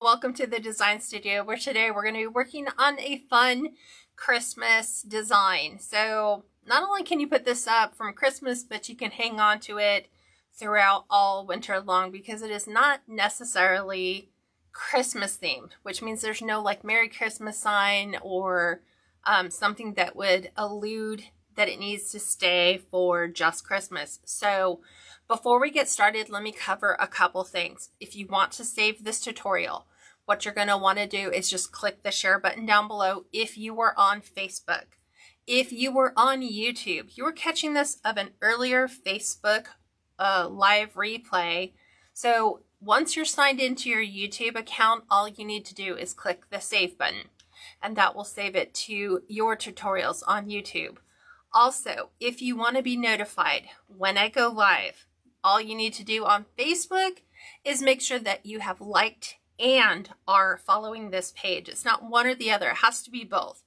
welcome to the design studio, where today we're going to be working on a fun Christmas design. So not only can you put this up from Christmas, but you can hang on to it throughout all winter long, because it is not necessarily Christmas themed, which means there's no like Merry Christmas sign or something that would allude that it needs to stay for just Christmas. So before we get started, let me cover a couple things. If you want to save this tutorial, what you're going to want to do is just click the share button down below if you were on Facebook. If you were on YouTube, you were catching this of an earlier Facebook live replay. So once you're signed into your YouTube account, all you need to do is click the save button, and that will save it to your tutorials on YouTube. Also, if you want to be notified when I go live, all you need to do on Facebook is make sure that you have liked and are following this page. It's not one or the other. It has to be both.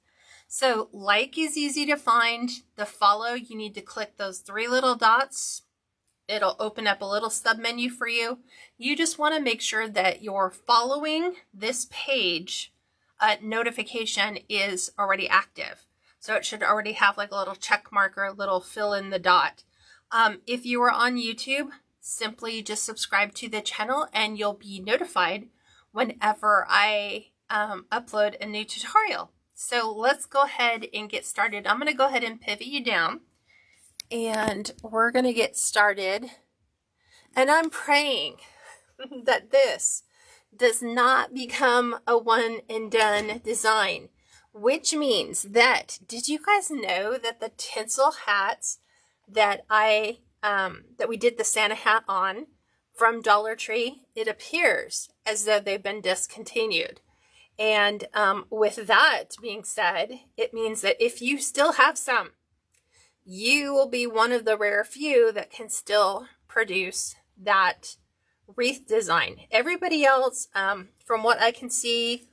So like is easy to find. The follow, you need to click those three little dots. It'll open up a little sub menu for you. You just want to make sure that you're following this page notification is already active. So it should already have like a little check mark or a little fill in the dot. If you are on YouTube, simply just subscribe to the channel and you'll be notified whenever I upload a new tutorial. So let's go ahead and get started. I'm going to go ahead and pivot you down and we're going to get started. And I'm praying that this does not become a one and done design, which means that, did you guys know that the tinsel hats that that we did the Santa hat on from Dollar Tree, it appears as though they've been discontinued. And with that being said, it means that if you still have some, you will be one of the rare few that can still produce that wreath design. Everybody else, from what I can see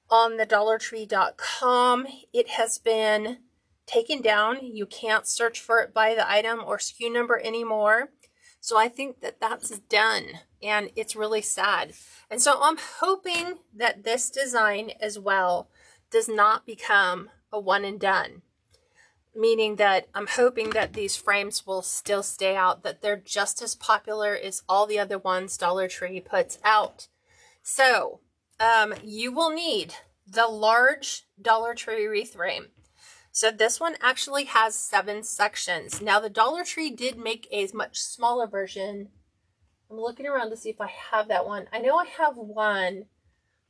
on the dollartree.com, it has been taken down. You can't search for it by the item or SKU number anymore. So I think that that's done, and it's really sad. And so I'm hoping that this design as well does not become a one and done, meaning that I'm hoping that these frames will still stay out, that they're just as popular as all the other ones Dollar Tree puts out. So you will need the large Dollar Tree wreath frame. So this one actually has 7 sections. Now the Dollar Tree did make a much smaller version. I'm looking around to see if I have that one. I know I have one,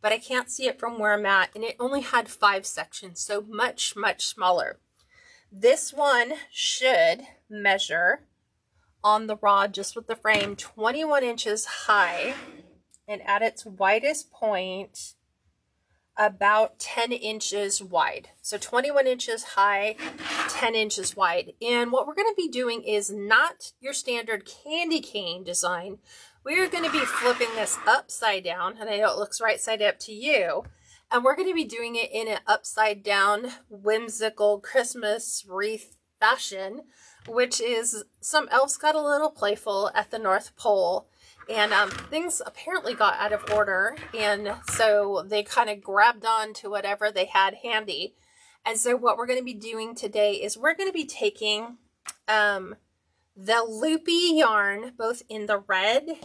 but I can't see it from where I'm at. And it only had 5 sections, so much, much smaller. This one should measure on the rod, just with the frame, 21 inches high. And at its widest point, about 10 inches wide. So 21 inches high, 10 inches wide. And what we're going to be doing is not your standard candy cane design. We're going to be flipping this upside down, and I know it looks right side up to you. And we're going to be doing it in an upside down, whimsical Christmas wreath fashion, which is some elves got a little playful at the North Pole. And things apparently got out of order, and so they kind of grabbed on to whatever they had handy. And so what we're going to be doing today is we're going to be taking the loopy yarn, both in the red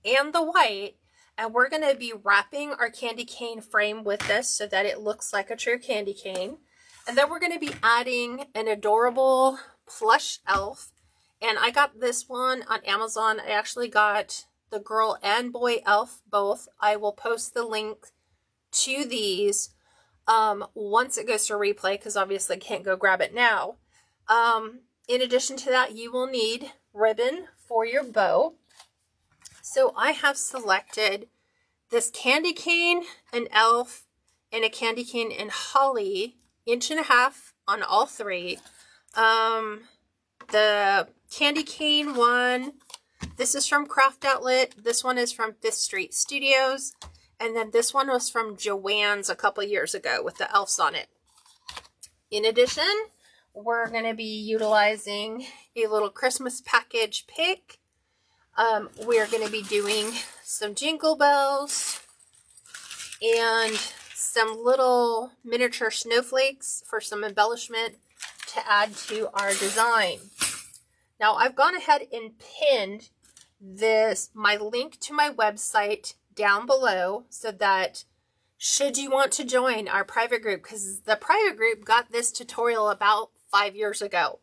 and the white, and we're going to be wrapping our candy cane frame with this so that it looks like a true candy cane. And then we're going to be adding an adorable plush elf. And I got this one on Amazon. I actually got the girl and boy elf both. I will post the link to these once it goes to replay, because obviously I can't go grab it now. In addition to that, you will need ribbon for your bow. So I have selected this candy cane, an elf, and a candy cane and holly, 1.5 inches on all 3. The candy cane one, this is from Craft Outlet. This one is from 5th Street Studios. And then this one was from Joann's a couple years ago with the elves on it. In addition, we're going to be utilizing a little Christmas package pick. We're going to be doing some jingle bells. and some little miniature snowflakes for some embellishment to add to our design. Now I've gone ahead and pinned my link to my website down below so that should you want to join our private group, because the private group got this tutorial about 5 years ago.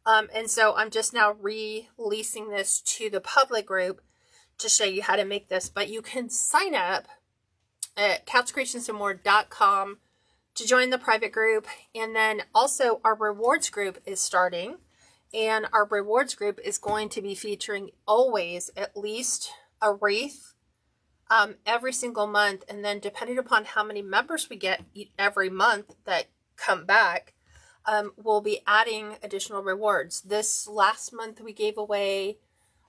And so I'm just now releasing this to the public group to show you how to make this. But you can sign up at KatsCreationsNMore.com to join the private group. And then also our rewards group is starting. And our rewards group is going to be featuring always at least a wreath every single month. And then depending upon how many members we get every month that come back, we'll be adding additional rewards. This last month we gave away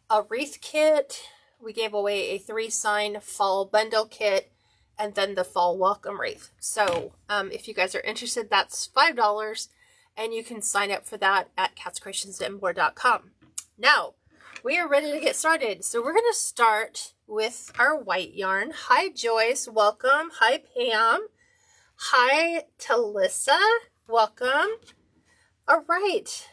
a wreath kit. We gave away a 3-sign fall bundle kit and then the fall welcome wreath. So if you guys are interested, that's $5. And you can sign up for that at KatsCreationsNMore.com. Now, we are ready to get started. So we're going to start with our white yarn. Hi, Joyce. Welcome. Hi, Pam. Hi, Talissa. Welcome. All right.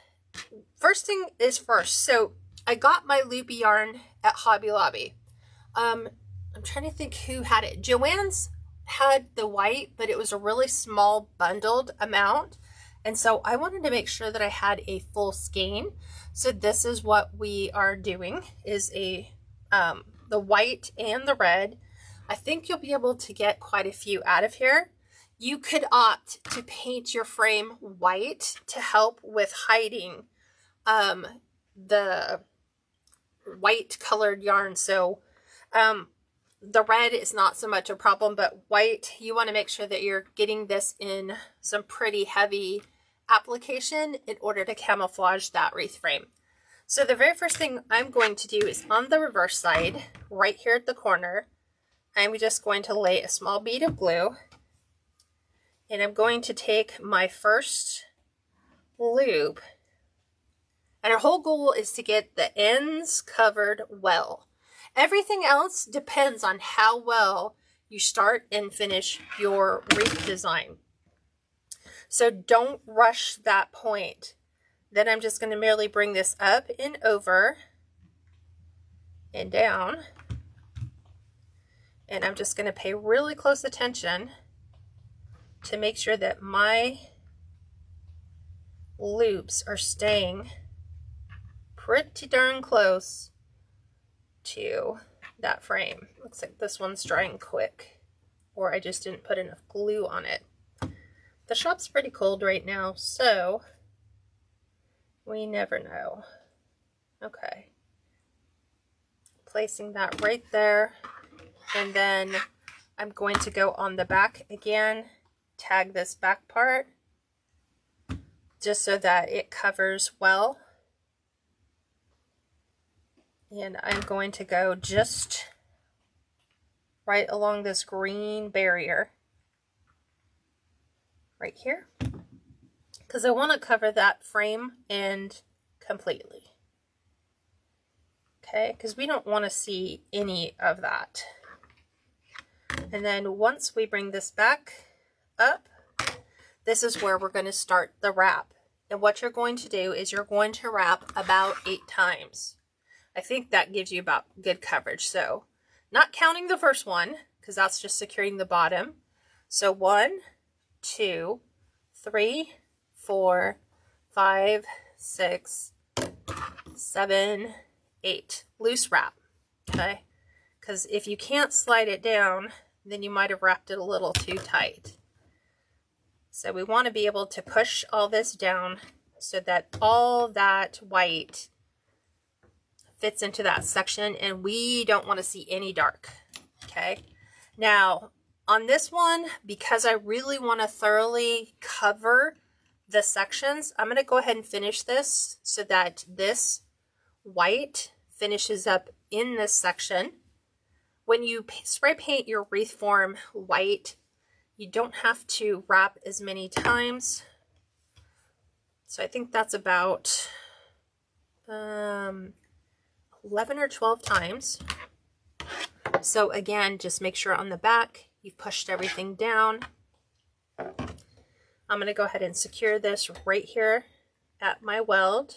First thing is first. So I got my loopy yarn at Hobby Lobby. I'm trying to think who had it. Joanne's had the white, but it was a really small bundled amount. And so I wanted to make sure that I had a full skein. So this is what we are doing, is the white and the red. I think you'll be able to get quite a few out of here. You could opt to paint your frame white to help with hiding the white colored yarn. So the red is not so much a problem, but white, you want to make sure that you're getting this in some pretty heavy application in order to camouflage that wreath frame. So the very first thing I'm going to do is on the reverse side, right here at the corner, I'm just going to lay a small bead of glue, and I'm going to take my first loop, and our whole goal is to get the ends covered well. Everything else depends on how well you start and finish your wreath design. So don't rush that point. Then I'm just going to merely bring this up and over and down. And I'm just going to pay really close attention to make sure that my loops are staying pretty darn close to that frame. Looks like this one's drying quick, or I just didn't put enough glue on it. The shop's pretty cold right now, so we never know. Okay. Placing that right there, and then I'm going to go on the back again, tag this back part, just so that it covers well. And I'm going to go just right along this green barrier right here, because I want to cover that frame end completely. Okay, because we don't want to see any of that. And then once we bring this back up, this is where we're going to start the wrap. And what you're going to do is you're going to wrap about 8 times. I think that gives you about good coverage. So not counting the first one, because that's just securing the bottom. So 1, 2, 3, 4, 5, 6, 7, 8. Loose wrap. Okay. Because if you can't slide it down, then you might have wrapped it a little too tight. So we want to be able to push all this down so that all that white fits into that section, and we don't want to see any dark. Okay. Now on this one, because I really want to thoroughly cover the sections, I'm going to go ahead and finish this so that this white finishes up in this section. When you spray paint your wreath form white, you don't have to wrap as many times. So I think that's about 11 or 12 times. So again, just make sure on the back you've pushed everything down. I'm going to go ahead and secure this right here at my weld.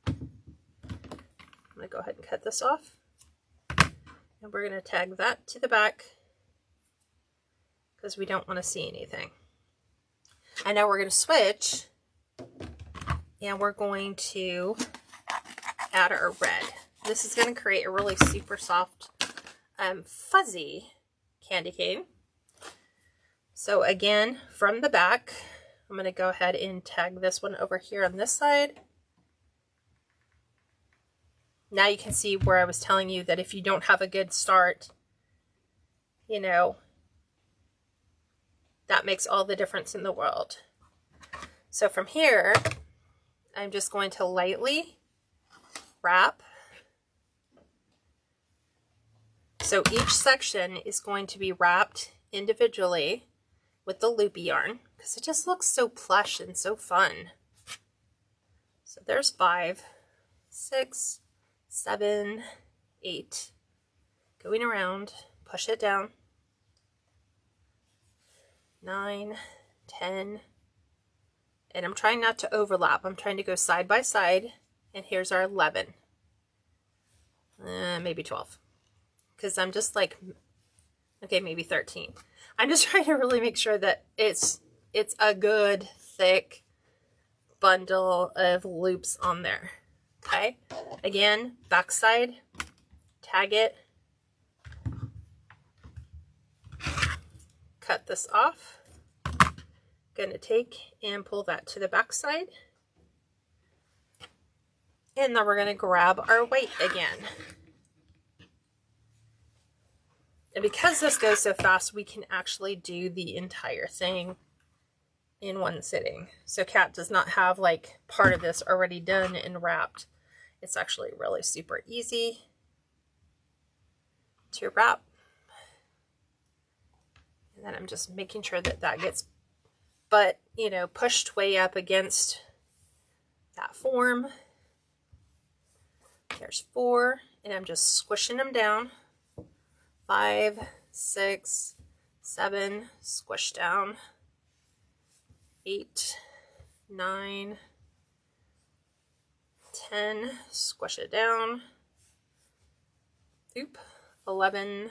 I'm going to go ahead and cut this off. And we're going to tag that to the back because we don't want to see anything. And now we're going to switch and we're going to add our red. This is going to create a really super soft, fuzzy candy cane. So again, from the back, I'm going to go ahead and tag this one over here on this side. Now you can see where I was telling you that if you don't have a good start, you know, that makes all the difference in the world. So from here, I'm just going to lightly wrap. So each section is going to be wrapped individually with the loopy yarn because it just looks so plush and so fun. So there's 5, 6, 7, 8. Going around, push it down. 9, 10, and I'm trying not to overlap. I'm trying to go side by side, and here's our 11. Maybe 12, because I'm just like, okay, maybe 13. I'm just trying to really make sure that it's a good, thick bundle of loops on there, okay? Again, back side, tag it, cut this off. Going to take and pull that to the back side. And then we're going to grab our white again. And because this goes so fast, we can actually do the entire thing in one sitting. So Kat does not have like part of this already done and wrapped. It's actually really super easy to wrap. And then I'm just making sure that that gets, but you know, pushed way up against that form. There's 4, and I'm just squishing them down. 5, 6, 7, squish down. 8, 9, 10, squish it down. 11,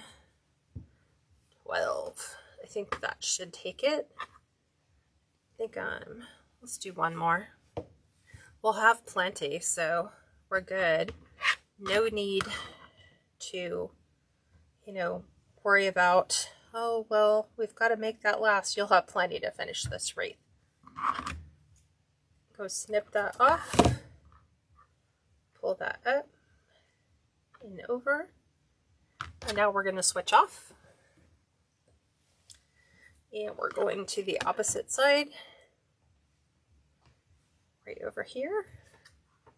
12. I think that should take it. I think let's do one more. We'll have plenty, so we're good. No need to, you know, worry about, oh, well, we've got to make that last. You'll have plenty to finish this wreath. Go snip that off. Pull that up and over. And now we're going to switch off. And we're going to the opposite side. Right over here.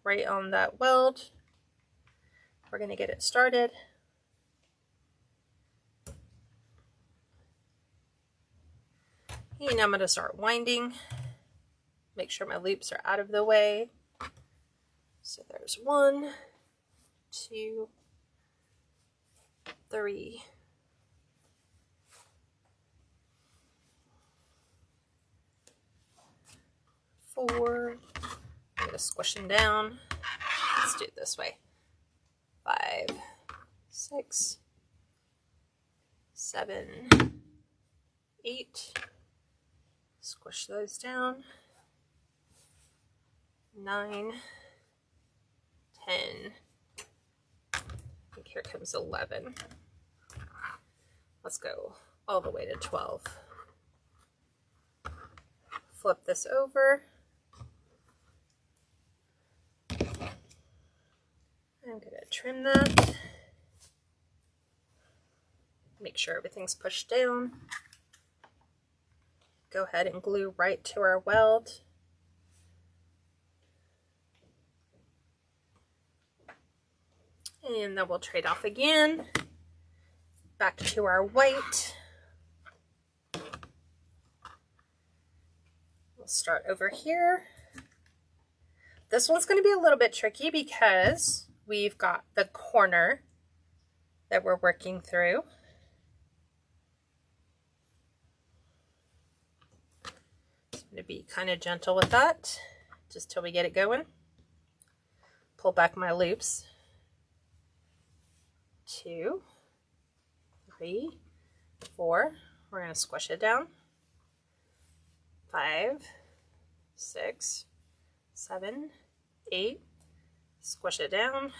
Right on that weld. We're going to get it started. And I'm going to start winding. Make sure my loops are out of the way. So there's 1, 2, 3, 4. I'm going to squish them down. Let's do it this way. 5, 6, 7, 8. Squish those down. 9, 10. I think here comes 11. Let's go all the way to 12. Flip this over. I'm going to trim that. Make sure everything's pushed down. Go ahead and glue right to our weld. And then we'll trade off again. Back to our white. We'll start over here. This one's going to be a little bit tricky because we've got the corner that we're working through. going to be kind of gentle with that just till we get it going. Pull back my loops. 2, 3, 4. We're going to squish it down. 5, 6, 7, 8. Squish it down.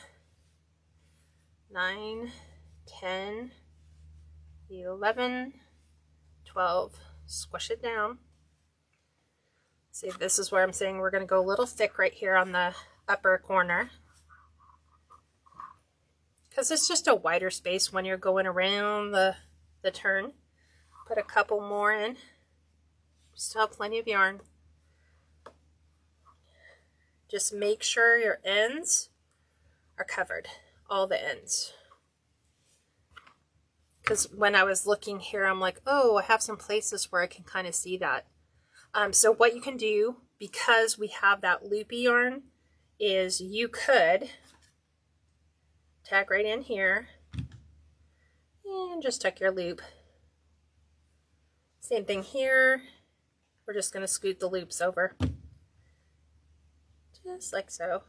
9, 10, 11, 12. Squish it down. See, this is where I'm saying we're going to go a little thick right here on the upper corner, because it's just a wider space when you're going around the turn. Put a couple more in. Still have plenty of yarn. Just make sure your ends are covered, all the ends. Because when I was looking here, I'm like, oh, I have some places where I can kind of see that. So what you can do, because we have that loopy yarn, is you could tag right in here and just tuck your loop. Same thing here. We're just going to scoot the loops over. Just like so.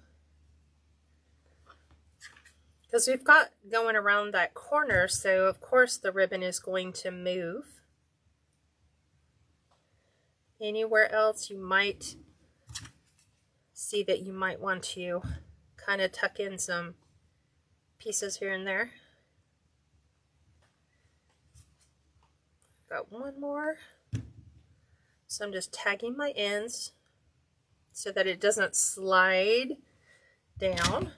Because we've got going around that corner, so of course the ribbon is going to move. Anywhere else you might see that you might want to kind of tuck in some pieces here and there. Got one more. So I'm just tagging my ends so that it doesn't slide down.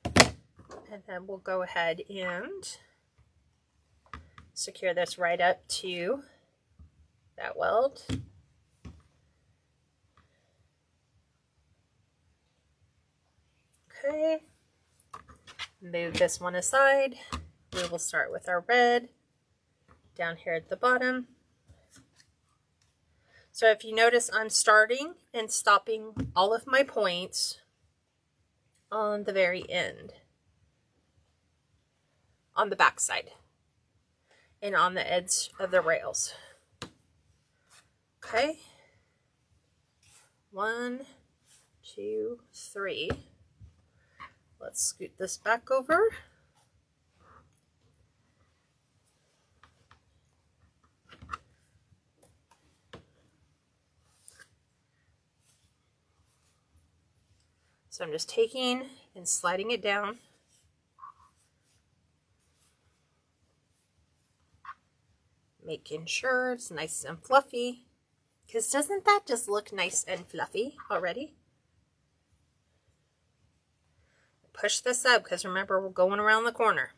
And then we'll go ahead and secure this right up to that weld. Okay, move this one aside. We will start with our red down here at the bottom. So if you notice, I'm starting and stopping all of my points on the very end, on the back side, and on the edge of the rails. Okay, 1, 2, 3. Let's scoot this back over. So I'm just taking and sliding it down. Making sure it's nice and fluffy. Because doesn't that just look nice and fluffy already? Push this up, because remember, we're going around the corner.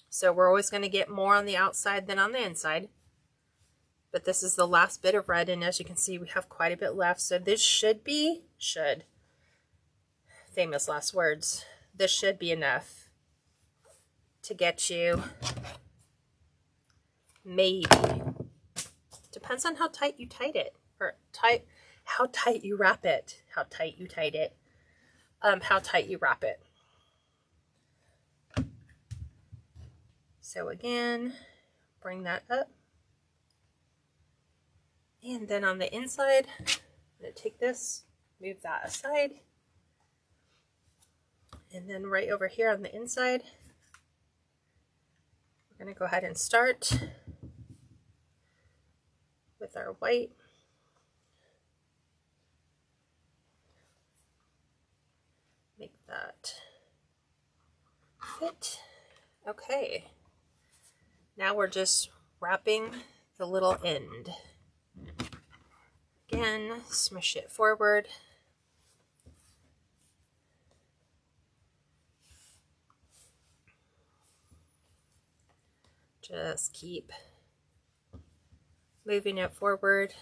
So we're always going to get more on the outside than on the inside. But this is the last bit of red, and as you can see, we have quite a bit left. So this should, famous last words, this should be enough to get you, maybe. Depends on how tight you tight it, or how tight you wrap it, how tight you tight it, how tight you wrap it. So again, bring that up. And then on the inside, I'm going to take this, move that aside. And then right over here on the inside, we're going to go ahead and start with our white. Make that fit. Okay. Now we're just wrapping the little end. Again, smush it forward. Just keep moving it forward.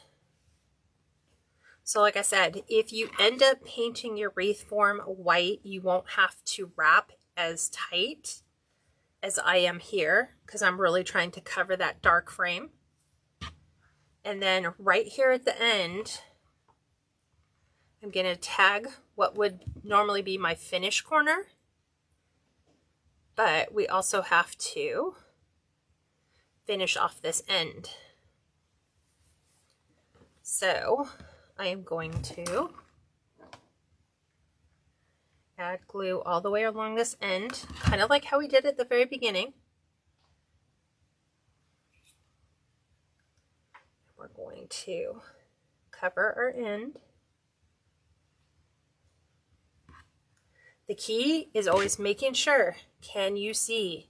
So like I said, if you end up painting your wreath form white, you won't have to wrap as tight as I am here, because I'm really trying to cover that dark frame. And then right here at the end, I'm going to tag what would normally be my finish corner, but we also have to finish off this end. So I am going to add glue all the way along this end, kind of like how we did at the very beginning. We're going to cover our end. The key is always making sure, can you see?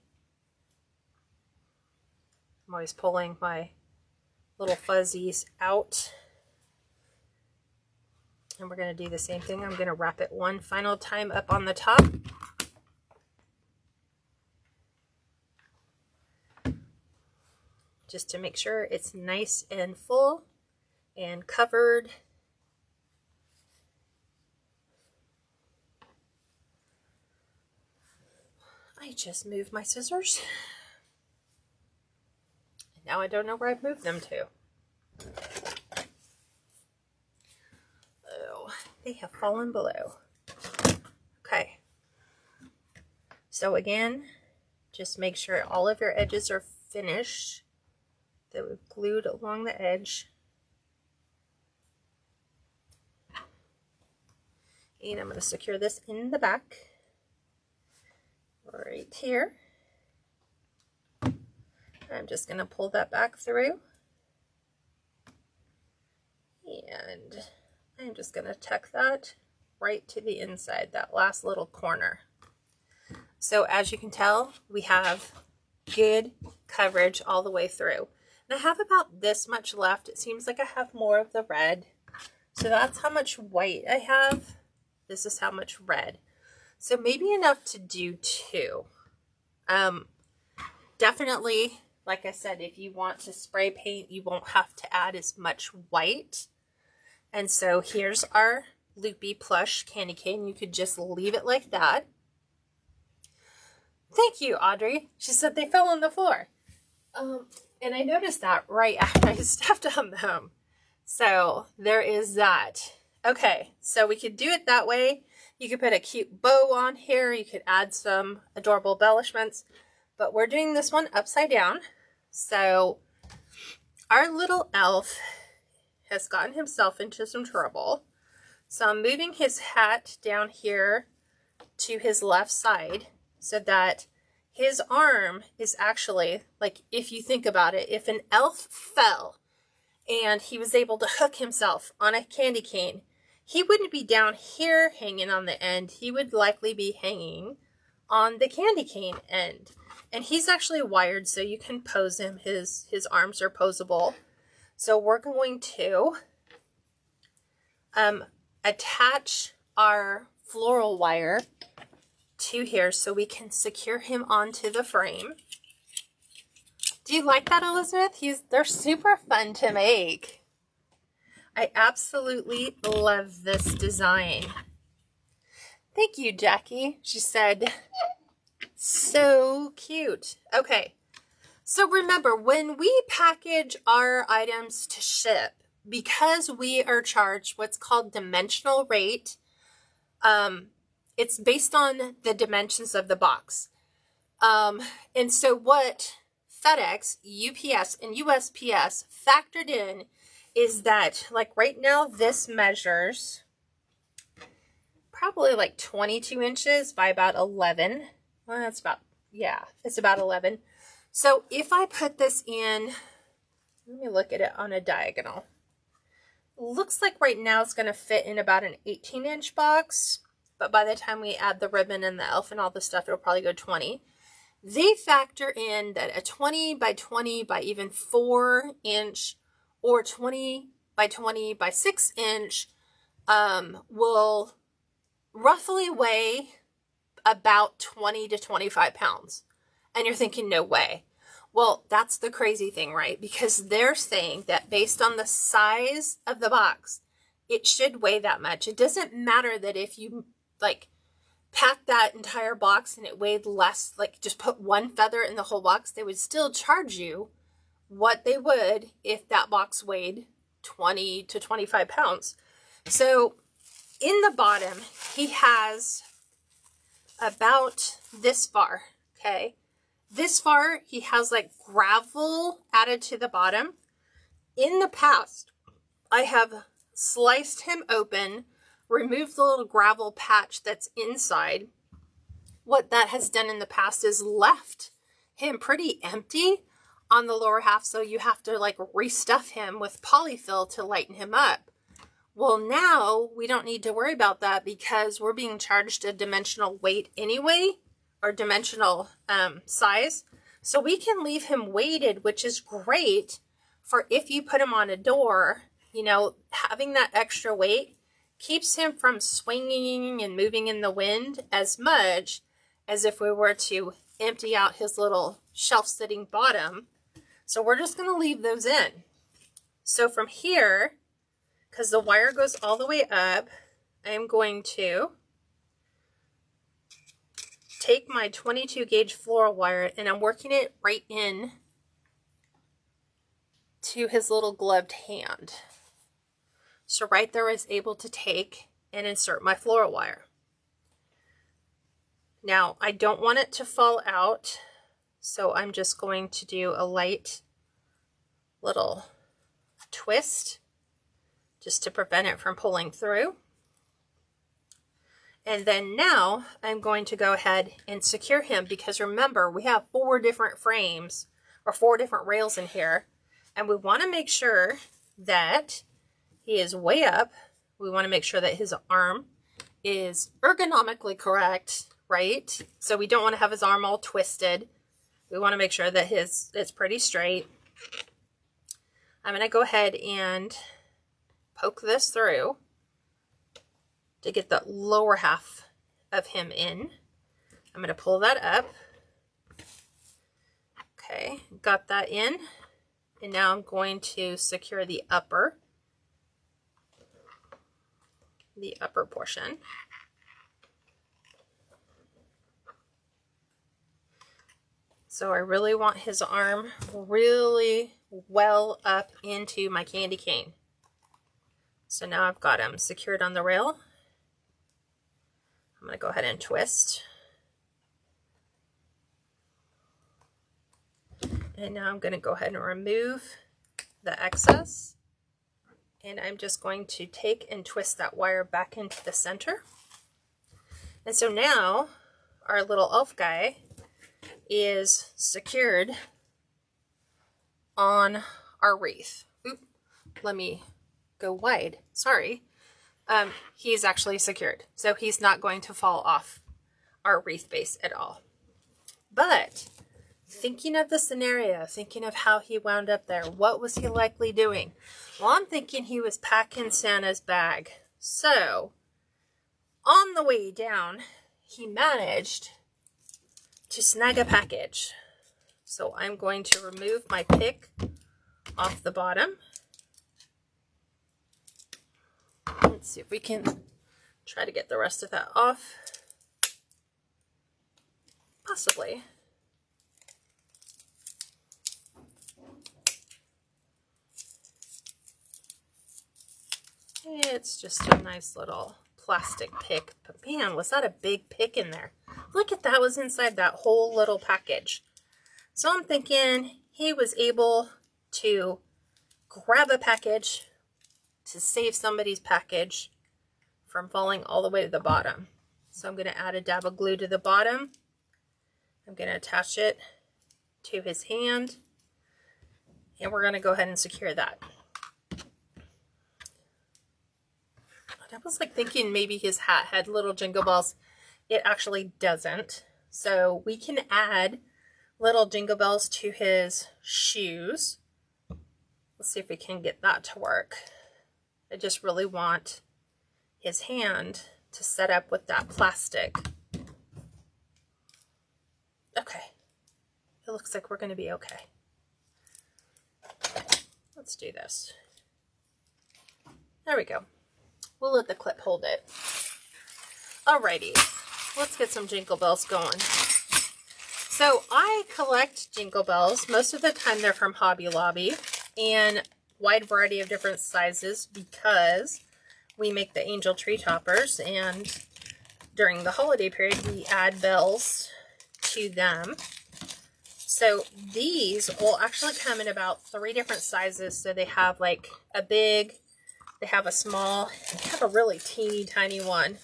I'm always pulling my little fuzzies out. And we're going to do the same thing. I'm going to wrap it one final time up on the top. Just to make sure it's nice and full and covered. I just moved my scissors. And now I don't know where I've moved them to. Oh, they have fallen below. Okay. So again, just make sure all of your edges are finished, that we've glued along the edge. And I'm going to secure this in the back, right here. I'm just going to pull that back through. And I'm just going to tuck that right to the inside, that last little corner. So as you can tell, we have good coverage all the way through. And I have about this much left. It seems like I have more of the red. So that's how much white I have. This is how much red. So maybe enough to do two. Definitely, like I said, if you want to spray paint, you won't have to add as much white. And so here's our loopy plush candy cane. You could just leave it like that. Thank you, Audrey. She said they fell on the floor. And I noticed that right after I stepped on them. So there is that. Okay, so we could do it that way. You could put a cute bow on here. You could add some adorable embellishments. But we're doing this one upside down. So our little elf has gotten himself into some trouble. So I'm moving his hat down here to his left side so that his arm is actually, like, if you think about it, if an elf fell and he was able to hook himself on a candy cane, he wouldn't be down here hanging on the end. He would likely be hanging on the candy cane end. And he's actually wired so you can pose him. His arms are posable. So we're going to attach our floral wire to here so we can secure him onto the frame. Do you like that, Elizabeth? They're super fun to make. I absolutely love this design. Thank you, Jackie. She said, so cute. Okay, so remember, when we package our items to ship, because we are charged what's called dimensional rate, it's based on the dimensions of the box. And so what FedEx, UPS, and USPS factored in is that, like right now, this measures probably like 22 inches by about 11. Well, that's about, yeah, it's about 11. So if I put this in, let me look at it on a diagonal. Looks like right now it's going to fit in about an 18-inch box. But by the time we add the ribbon and the elf and all the stuff, it'll probably go 20. They factor in that a 20 by 20 by even 4 inch or 20 by 20 by 6 inch will roughly weigh about 20 to 25 pounds. And you're thinking, no way. Well, that's the crazy thing, right? Because they're saying that based on the size of the box, it should weigh that much. It doesn't matter that if you like pack that entire box and it weighed less, like just put one feather in the whole box, they would still charge you what they would if that box weighed 20 to 25 pounds. So in the bottom, he has about this far, okay? This far, he has like gravel added to the bottom. In the past, I have sliced him open, removed the little gravel patch that's inside. What that has done in the past is left him pretty empty on the lower half, so you have to like restuff him with polyfill to lighten him up. Well, now we don't need to worry about that because we're being charged a dimensional weight anyway, or dimensional size. So we can leave him weighted, which is great for if you put him on a door. You know, having that extra weight keeps him from swinging and moving in the wind as much as if we were to empty out his little shelf-sitting bottom. So we're just going to leave those in. So from here, because the wire goes all the way up, I'm going to take my 22 gauge floral wire and I'm working it right in to his little gloved hand. So right there I was able to take and insert my floral wire. Now I don't want it to fall out, so I'm just going to do a light little twist just to prevent it from pulling through. And then now I'm going to go ahead and secure him, because remember, we have 4 different frames or 4 different rails in here, and we want to make sure that he is way up. We want to make sure that his arm is ergonomically correct, right? So we don't want to have his arm all twisted. We want to make sure that it's pretty straight. I'm going to go ahead and poke this through to get the lower half of him in. I'm going to pull that up. Okay, got that in. And now I'm going to secure the upper portion. So I really want his arm really well up into my candy cane. So now I've got him secured on the rail. I'm going to go ahead and twist. And now I'm going to go ahead and remove the excess. And I'm just going to take and twist that wire back into the center. And so now our little elf guy is secured on our wreath. Oop, let me go wide. Sorry. He's actually secured, so he's not going to fall off our wreath base at all. But thinking of the scenario, thinking of how he wound up there, what was he likely doing? Well, I'm thinking he was packing Santa's bag. So on the way down, he managed to snag a package. So I'm going to remove my pick off the bottom. Let's see if we can try to get the rest of that off. Possibly. It's just a nice little plastic pick. But man, was that a big pick in there. Look at that, was inside that whole little package. So I'm thinking he was able to grab a package to save somebody's package from falling all the way to the bottom. So I'm going to add a dab of glue to the bottom. I'm going to attach it to his hand. And we're going to go ahead and secure that. I was like thinking maybe his hat had little jingle bells. It actually doesn't. So we can add little jingle bells to his shoes. Let's see if we can get that to work. I just really want his hand to set up with that plastic. Okay. It looks like we're going to be okay. Let's do this. There we go. We'll let the clip hold it. Alrighty, let's get some jingle bells going. So I collect jingle bells. Most of the time they're from Hobby Lobby, and wide variety of different sizes, because we make the angel tree toppers, and during the holiday period we add bells to them. So these will actually come in about 3 different sizes. So they have like a big, They have a really teeny tiny one,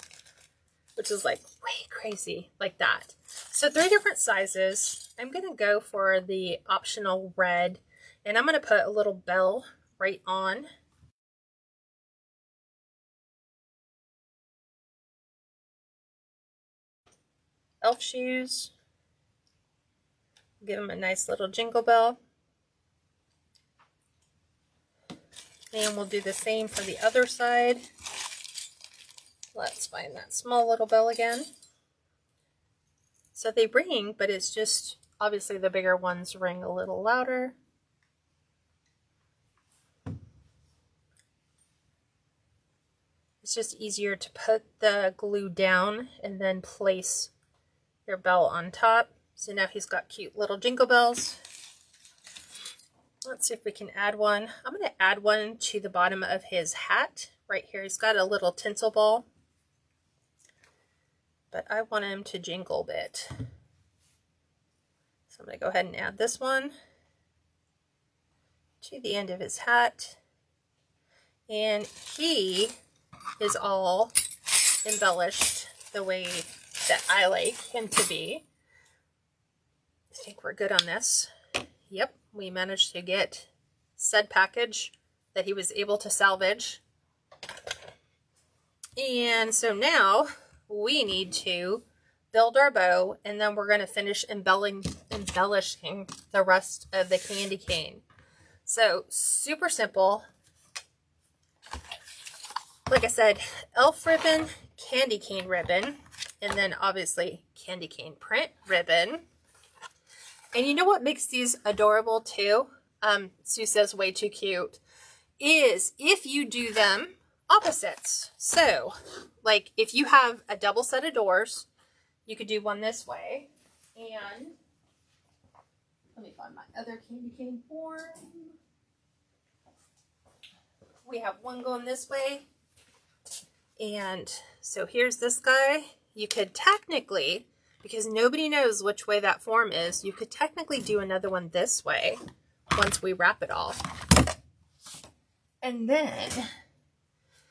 which is like way crazy, like that. So 3 different sizes. I'm going to go for the optional red, and I'm going to put a little bell right on. Elf shoes. Give them a nice little jingle bell. And we'll do the same for the other side. Let's find that small little bell again. So they ring, but it's just, obviously the bigger ones ring a little louder. It's just easier to put the glue down and then place your bell on top. So now he's got cute little jingle bells. Let's see if we can add one. I'm going to add one to the bottom of his hat right here. He's got a little tinsel ball, but I want him to jingle a bit. So I'm going to go ahead and add this one to the end of his hat. And he is all embellished the way that I like him to be. I think we're good on this. Yep, we managed to get said package that he was able to salvage. And so now we need to build our bow, and then we're going to finish embellishing the rest of the candy cane. So super simple. Like I said, elf ribbon, candy cane ribbon, and then obviously candy cane print ribbon. And you know what makes these adorable too? Sue says way too cute, is if you do them opposites. So like if you have a double set of doors, you could do one this way. And let me find my other candy cane form. We have one going this way. And so here's this guy. You could technically, because nobody knows which way that form is, you could technically do another one this way once we wrap it all. And then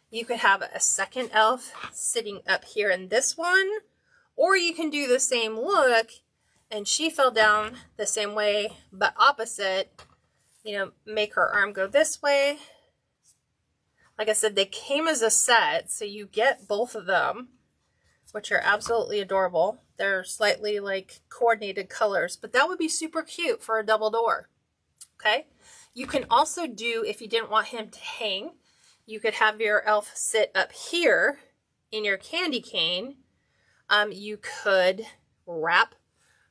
you could have a second elf sitting up here in this one, or you can do the same look and she fell down the same way but opposite, you know, make her arm go this way. Like I said, they came as a set, so you get both of them, which are absolutely adorable. They're slightly like coordinated colors, but that would be super cute for a double door. Okay. You can also do, if you didn't want him to hang, you could have your elf sit up here in your candy cane. You could wrap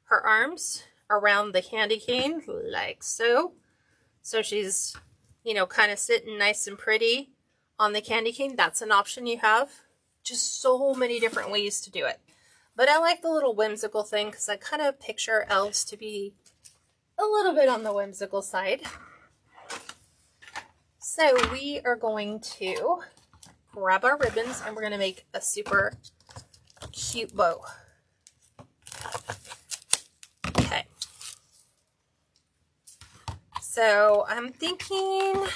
her arms around the candy cane like so. So she's, you know, kind of sitting nice and pretty on the candy cane. That's an option you have. Just so many different ways to do it. But I like the little whimsical thing because I kind of picture elves to be a little bit on the whimsical side. So we are going to grab our ribbons and we're going to make a super cute bow. Okay. So I'm thinking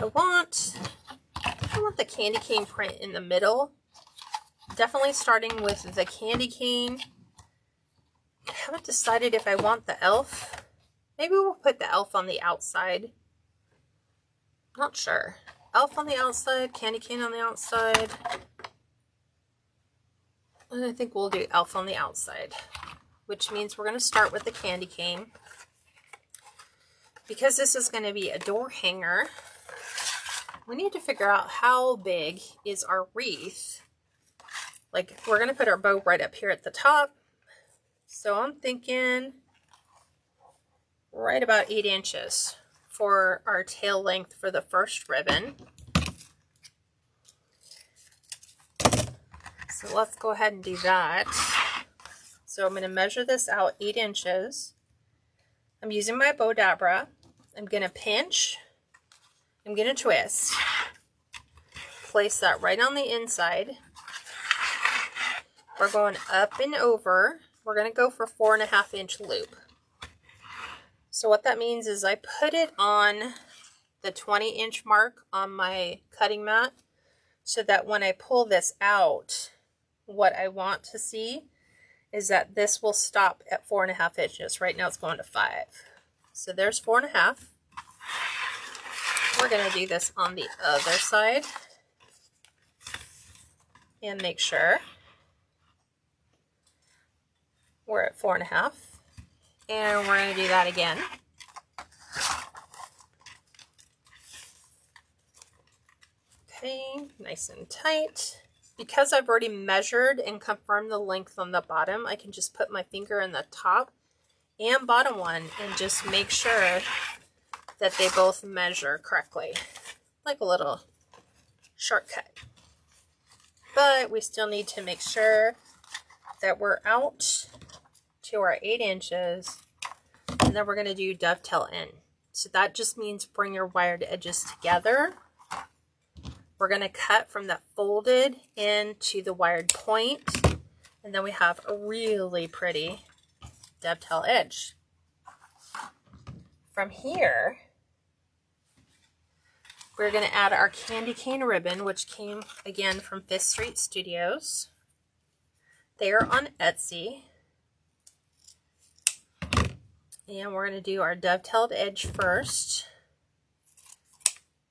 I want the candy cane print in the middle. Definitely starting with the candy cane. I haven't decided if I want the elf. Maybe we'll put the elf on the outside. Not sure. Elf on the outside, candy cane on the outside. And I think we'll do elf on the outside, which means we're going to start with the candy cane. Because this is going to be a door hanger, we need to figure out how big is our wreath. Like, we're going to put our bow right up here at the top. So I'm thinking right about 8 inches for our tail length for the first ribbon. So let's go ahead and do that. So I'm going to measure this out 8 inches. I'm using my bow dabra. I'm going to pinch. I'm going to twist. Place that right on the inside. We're going up and over. We're going to go for 4.5 inch loop. So what that means is I put it on the 20-inch mark on my cutting mat so that when I pull this out, what I want to see is that this will stop at 4.5 inches. Right now it's going to 5. So there's 4.5. We're going to do this on the other side and make sure we're at 4.5. And we're going to do that again. Okay, nice and tight. Because I've already measured and confirmed the length on the bottom, I can just put my finger in the top and bottom one and just make sure that they both measure correctly, like a little shortcut. But we still need to make sure that we're out to our 8 inches, and then we're going to do dovetail in. So that just means bring your wired edges together. We're going to cut from that folded end to the wired point, and then we have a really pretty dovetail edge. From here, we're going to add our candy cane ribbon, which came again from 5th Street Studios. They are on Etsy. And we're going to do our dovetailed edge first,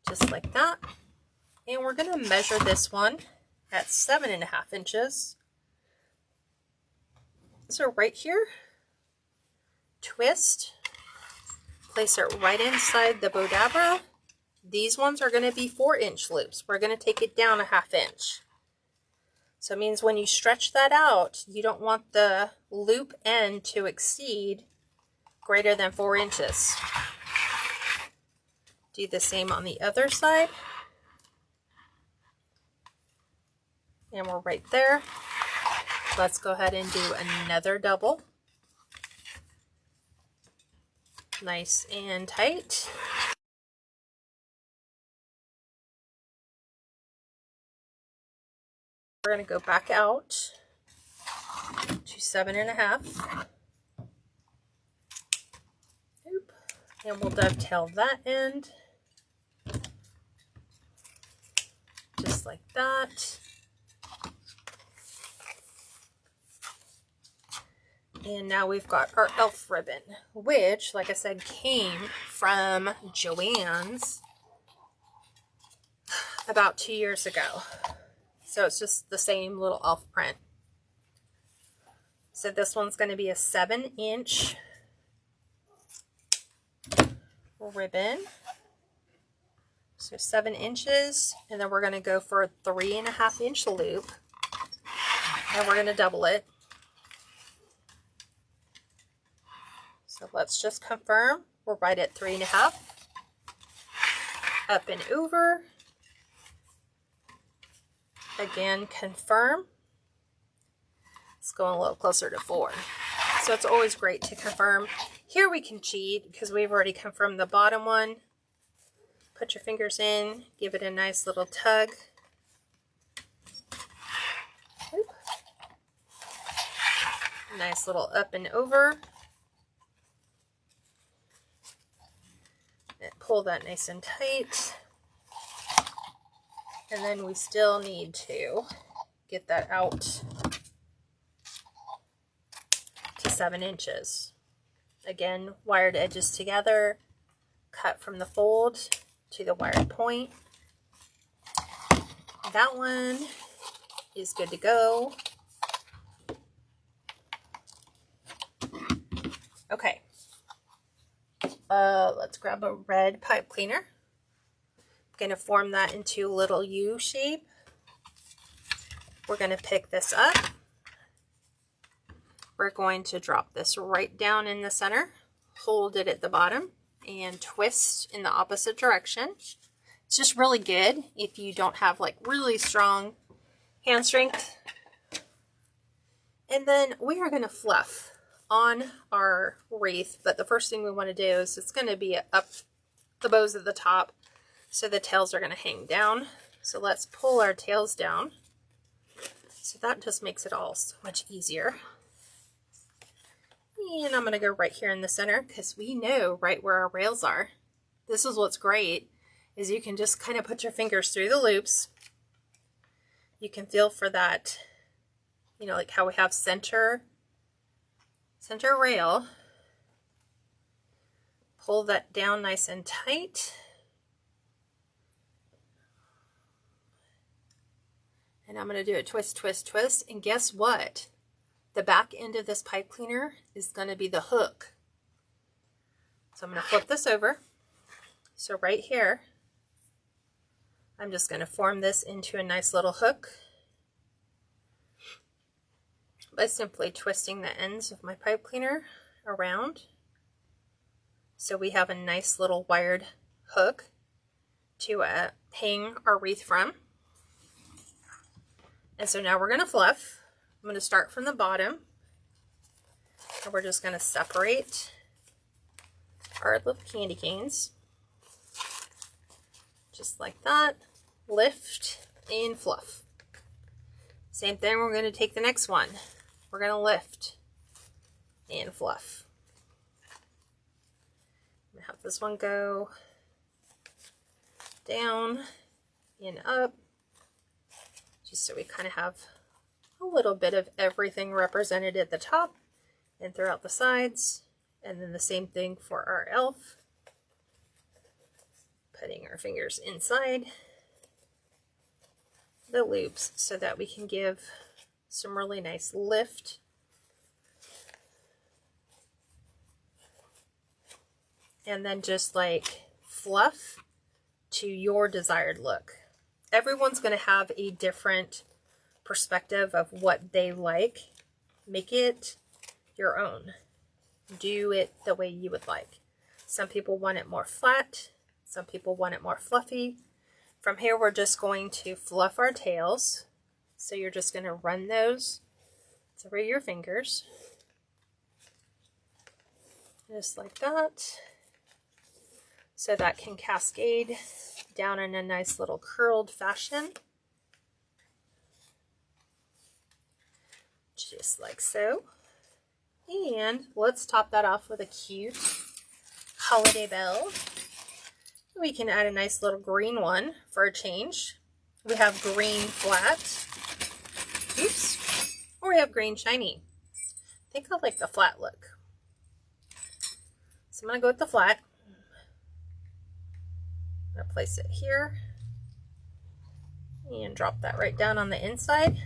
just like that. And we're going to measure this one at 7.5 inches. So right here, twist, place it right inside the Bodabra. These ones are going to be 4-inch loops. We're going to take it down 1/2 inch. So it means when you stretch that out, you don't want the loop end to exceed greater than 4 inches. Do the same on the other side. And we're right there. Let's go ahead and do another double. Nice and tight. We're going to go back out to 7.5. And we'll dovetail that end. Just like that. And now we've got our elf ribbon, which, like I said, came from Joann's about 2 years ago. So it's just the same little elf print. So this one's going to be a 7-inch ribbon. So 7 inches, and then we're going to go for a 3.5-inch loop, and we're going to double it. So let's just confirm we're right at 3.5. Up and over. Again, confirm. It's going a little closer to 4. So it's always great to confirm. Here we can cheat because we've already confirmed the bottom one. Put your fingers in, give it a nice little tug. Oop. Nice little up and over. And pull that nice and tight. And then we still need to get that out to 7 inches. Again, wired edges together, cut from the fold to the wired point. That one is good to go. Okay. Let's grab a red pipe cleaner. I'm going to form that into a little U shape. We're going to pick this up. We're going to drop this right down in the center, hold it at the bottom, and twist in the opposite direction. It's just really good if you don't have like really strong hand strength. And then we are going to fluff on our wreath, but the first thing we want to do is it's going to be up the bows at the top, so the tails are going to hang down. So let's pull our tails down. So that just makes it all so much easier. And I'm going to go right here in the center because we know right where our rails are. This is what's great. is you can just kind of put your fingers through the loops. You can feel for that, you know, like how we have center rail. Pull that down nice and tight. And I'm going to do a twist, twist, twist. And guess what? The back end of this pipe cleaner is going to be the hook. So I'm going to flip this over. So right here, I'm just going to form this into a nice little hook by simply twisting the ends of my pipe cleaner around. So we have a nice little wired hook to hang our wreath from. And so now we're going to fluff. I'm going to start from the bottom. And we're just going to separate our little candy canes. Just like that. Lift and fluff. Same thing, we're going to take the next one. We're going to lift and fluff. I'm going to have this one go down and up, just so we kind of have a little bit of everything represented at the top and throughout the sides. And then the same thing for our elf. Putting our fingers inside the loops so that we can give some really nice lift. And then just like fluff to your desired look. Everyone's going to have a different perspective of what they like. Make it your own. Do it the way you would like. Some people want it more flat. Some people want it more fluffy. From here, we're just going to fluff our tails. So you're just going to run those through your fingers. Just like that. So that can cascade down in a nice little curled fashion. Just like so. And let's top that off with a cute holiday bell. We can add a nice little green one for a change. We have green flat. Oops. Or we have green shiny. I think I like the flat look. So I'm going to go with the flat. I'm going to place it here. And drop that right down on the inside.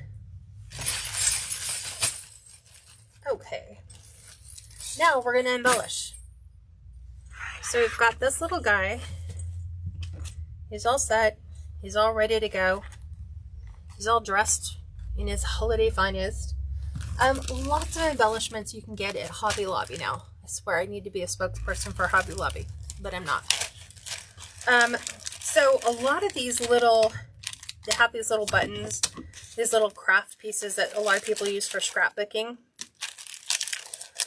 Okay. Now we're going to embellish. So we've got this little guy. He's all set. He's all ready to go. He's all dressed in his holiday finest. Lots of embellishments you can get at Hobby Lobby now. I swear I need to be a spokesperson for Hobby Lobby, but I'm not. So a lot of these little, they have these little buttons, these little craft pieces that a lot of people use for scrapbooking.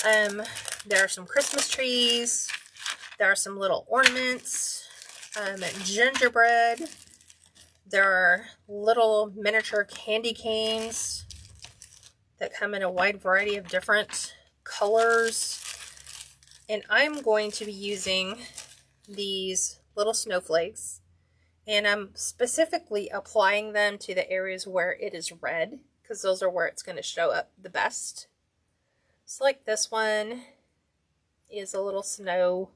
There are some Christmas trees. There are some little ornaments. Gingerbread. There are little miniature candy canes that come in a wide variety of different colors. And I'm going to be using these little snowflakes. And I'm specifically applying them to the areas where it is red, because those are where it's going to show up the best. So like this one is a little snow,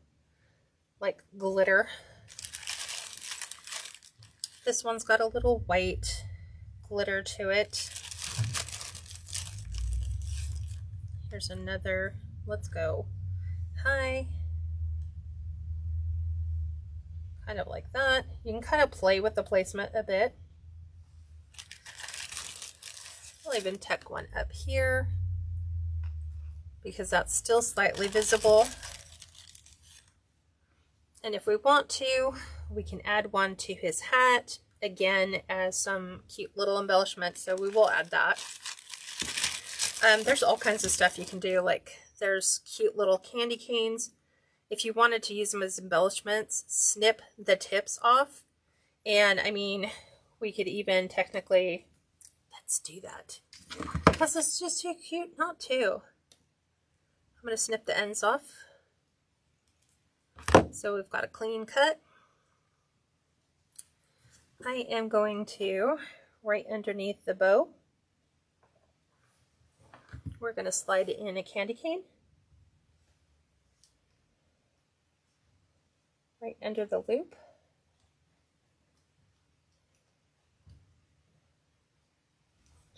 like glitter. This one's got a little white glitter to it. Here's another. Let's go. Hi. Kind of like that. You can kind of play with the placement a bit. I'll even tuck one up here because that's still slightly visible. And if we want to, we can add one to his hat, again, as some cute little embellishment, so we will add that. There's all kinds of stuff you can do, like there's cute little candy canes. If you wanted to use them as embellishments, snip the tips off. And I mean, we could even technically, let's do that. Because it's just too cute not to. I'm going to snip the ends off. So we've got a clean cut. I am going to, right underneath the bow, we're going to slide in a candy cane. Right under the loop.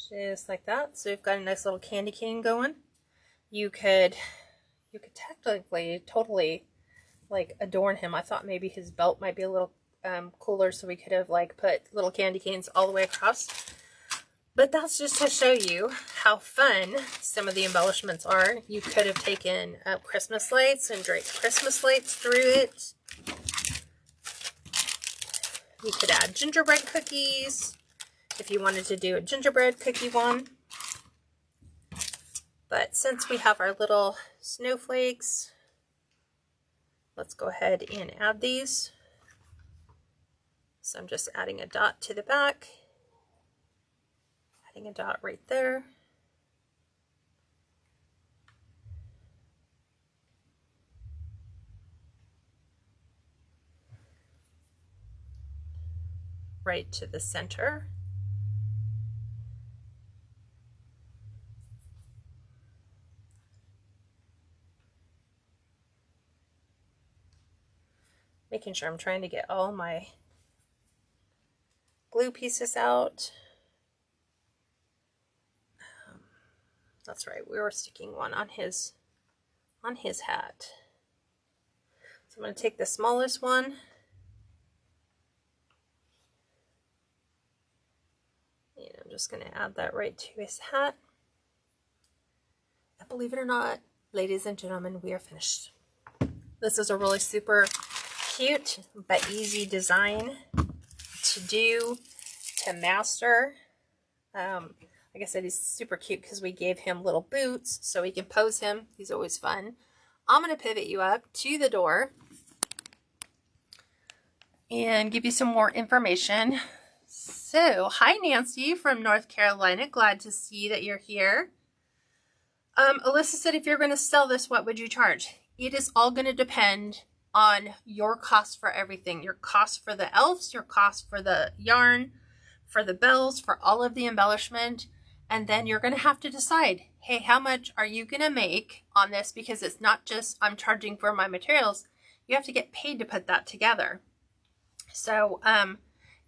Just like that. So we've got a nice little candy cane going. You could technically totally like adorn him. I thought maybe his belt might be a little cooler, so we could have like put little candy canes all the way across. But that's just to show you how fun some of the embellishments are. You could have taken Christmas lights and draped Christmas lights through it. You could add gingerbread cookies if you wanted to do a gingerbread cookie one. But since we have our little snowflakes, let's go ahead and add these. So I'm just adding a dot to the back, adding a dot right there. Right to the center. Making sure I'm trying to get all my glue pieces out. That's right, we were sticking one on his hat. So I'm going to take the smallest one. And I'm just going to add that right to his hat. And believe it or not, ladies and gentlemen, we are finished. This is a really super cute but easy design to do, to master. Like I said, he's super cute because we gave him little boots so we can pose him. He's always fun. I'm going to pivot you up to the door and give you some more information. So, hi Nancy from North Carolina. Glad to see that you're here. Alyssa said, if you're going to sell this, what would you charge? It is all going to depend on your cost for everything. Your cost for the elves, your cost for the yarn, for the bells, for all of the embellishment. And then you're going to have to decide, hey, how much are you going to make on this? Because it's not just I'm charging for my materials. You have to get paid to put that together. So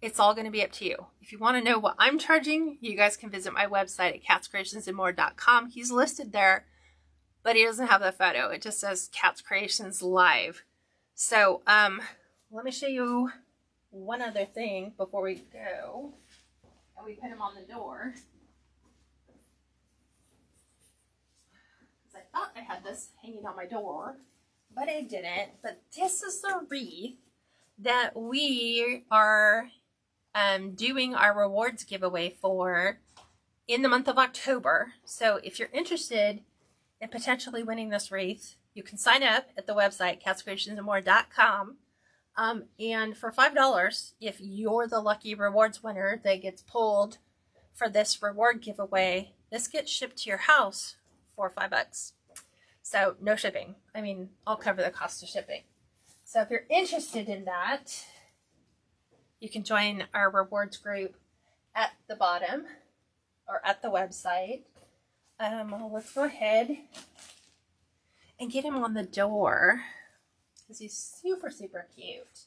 it's all going to be up to you. If you want to know what I'm charging, you guys can visit my website at KatsCreationsNMore.com. He's listed there, but he doesn't have the photo. It just says Kats Creations Live. So let me show you one other thing before we go. And we put him on the door. I thought I had this hanging on my door, but I didn't. But this is the wreath that we are doing our rewards giveaway for in the month of October. So if you're interested in potentially winning this wreath, you can sign up at the website, KatsCreationsNMore.com. And for $5, if you're the lucky rewards winner that gets pulled for this reward giveaway, this gets shipped to your house for $5. So no shipping. I mean, I'll cover the cost of shipping. So if you're interested in that, you can join our rewards group at the bottom or at the website. Let's go ahead and get him on the door because he's super, super cute.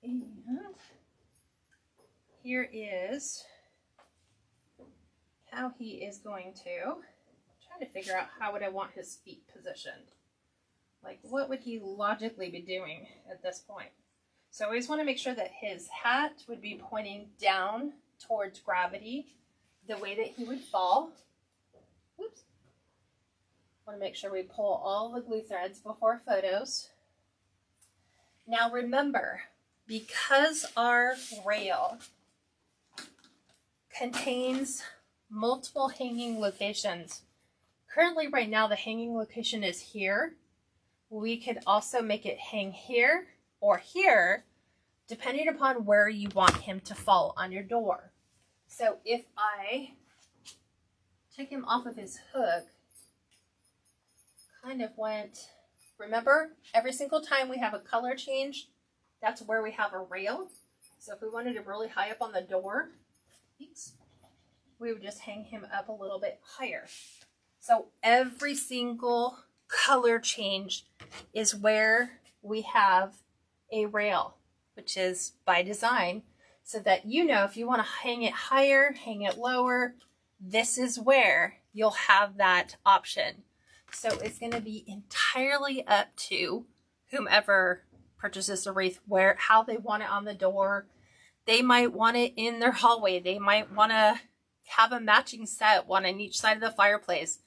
And here is how he is going to. To figure out how would I want his feet positioned. Like, what would he logically be doing at this point? So I always want to make sure that his hat would be pointing down towards gravity, the way that he would fall. Oops. Want to make sure we pull all the glue threads before photos. Now remember, because our rail contains multiple hanging locations, currently, right now, the hanging location is here. We could also make it hang here or here, depending upon where you want him to fall on your door. So if I took him off of his hook, kind of went, remember, every single time we have a color change, that's where we have a rail. So if we wanted him really high up on the door, oops, we would just hang him up a little bit higher. So every single color change is where we have a rail, which is by design, so that you know if you want to hang it higher, hang it lower, this is where you'll have that option. So it's going to be entirely up to whomever purchases the wreath, how they want it on the door. They might want it in their hallway. They might want to have a matching set, one on each side of the fireplace.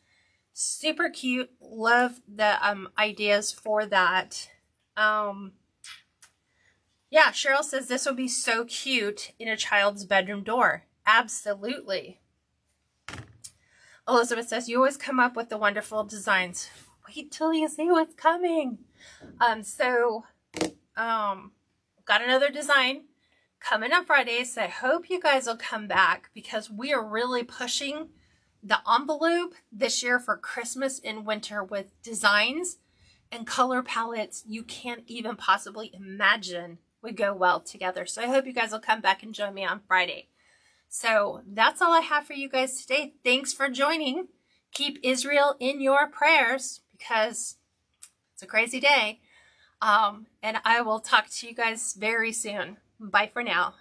Super cute. Love the ideas for that. Yeah, Cheryl says this would be so cute in a child's bedroom door. Absolutely. Elizabeth says, you always come up with the wonderful designs. Wait till you see what's coming. Got another design coming up Friday, so I hope you guys will come back because we are really pushing the envelope this year for Christmas and winter with designs and color palettes you can't even possibly imagine would go well together. So I hope you guys will come back and join me on Friday. So that's all I have for you guys today. Thanks for joining. Keep Israel in your prayers because it's a crazy day. And I will talk to you guys very soon. Bye for now.